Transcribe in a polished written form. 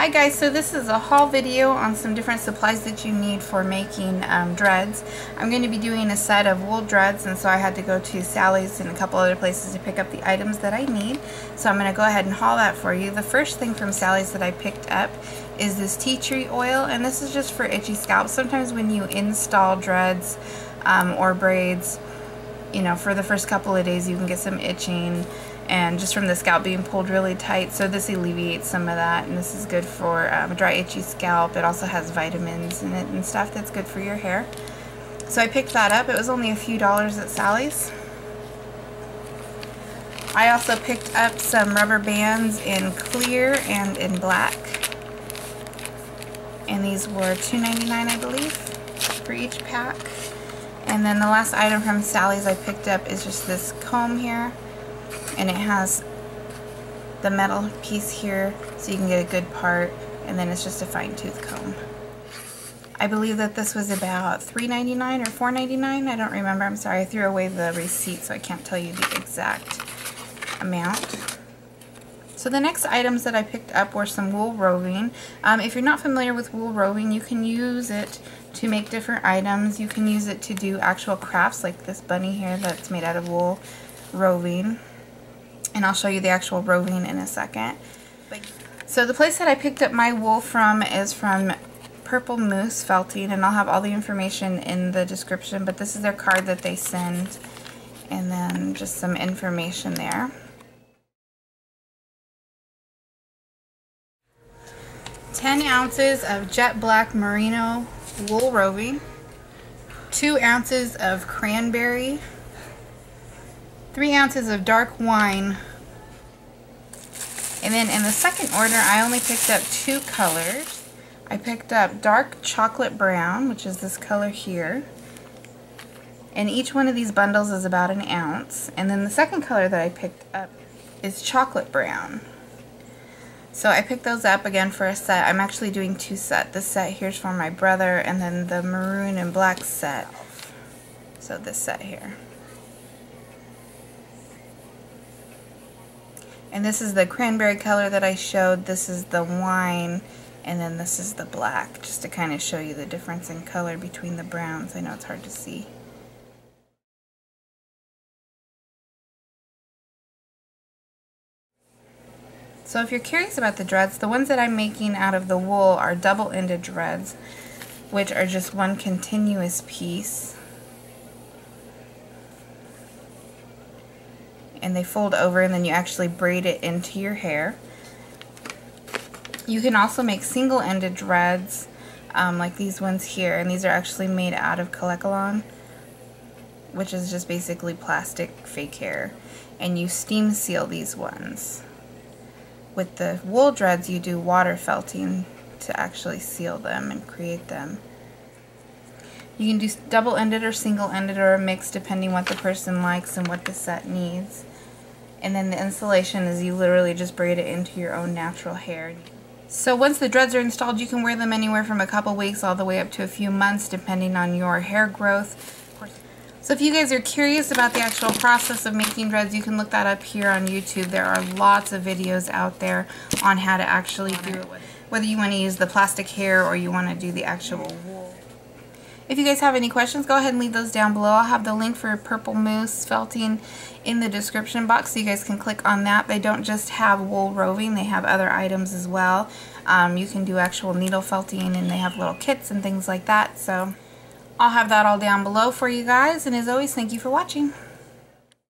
Hi guys, so this is a haul video on some different supplies that you need for making dreads. I'm going to be doing a set of wool dreads, and so I had to go to Sally's and a couple other places to pick up the items that I need. So I'm going to go ahead and haul that for you. The first thing from Sally's that I picked up is this tea tree oil, and this is just for itchy scalp. Sometimes when you install dreads or braids, you know, for the first couple of days you can get some itching and just from the scalp being pulled really tight, so this alleviates some of that, and this is good for dry itchy scalp. It also has vitamins in it and stuff that's good for your hair. So I picked that up. It was only a few dollars at Sally's. I also picked up some rubber bands in clear and in black, and these were $2.99 I believe for each pack. And then the last item from Sally's I picked up is just this comb here, and it has the metal piece here so you can get a good part, and then it's just a fine tooth comb. I believe that this was about $3.99 or $4.99. I don't remember. I'm sorry, I threw away the receipt, so I can't tell you the exact amount. So the next items that I picked up were some wool roving. If you're not familiar with wool roving, you can use it to make different items. You can use it to do actual crafts, like this bunny here that's made out of wool roving. And I'll show you the actual roving in a second. So the place that I picked up my wool from is from Purple Moose Felting, and I'll have all the information in the description, but this is their card that they send, and then just some information there. "10 ounces of jet black merino wool roving, 2 ounces of cranberry, 3 ounces of dark wine." And then in the second order, I only picked up 2 colors. I picked up dark chocolate brown, which is this color here. And each one of these bundles is about 1 ounce. And then the second color that I picked up is chocolate brown. So I picked those up again for a set. I'm actually doing 2 sets. This set here's for my brother, and then the maroon and black set. So this set here. And this is the cranberry color that I showed. This is the wine, and then this is the black, just to kind of show you the difference in color between the browns. I know it's hard to see. So if you're curious about the dreads, the ones that I'm making out of the wool are double-ended dreads, which are just one continuous piece. And they fold over, and then you actually braid it into your hair. You can also make single-ended dreads like these ones here, and these are actually made out of collecalon, which is just basically plastic fake hair, and you steam seal these ones. With the wool dreads, you do water felting to actually seal them and create them. You can do double-ended or single-ended or a mix depending what the person likes and what the set needs. And then the installation is you literally just braid it into your own natural hair. So once the dreads are installed, you can wear them anywhere from a couple weeks all the way up to a few months depending on your hair growth. So if you guys are curious about the actual process of making dreads, you can look that up here on YouTube. There are lots of videos out there on how to actually do it, whether you want to use the plastic hair or you want to do the actual wool. If you guys have any questions, go ahead and leave those down below. I'll have the link for Purple Moose Felting in the description box, so you guys can click on that. They don't just have wool roving, they have other items as well. You can do actual needle felting, and they have little kits and things like that. So I'll have that all down below for you guys, and as always, thank you for watching.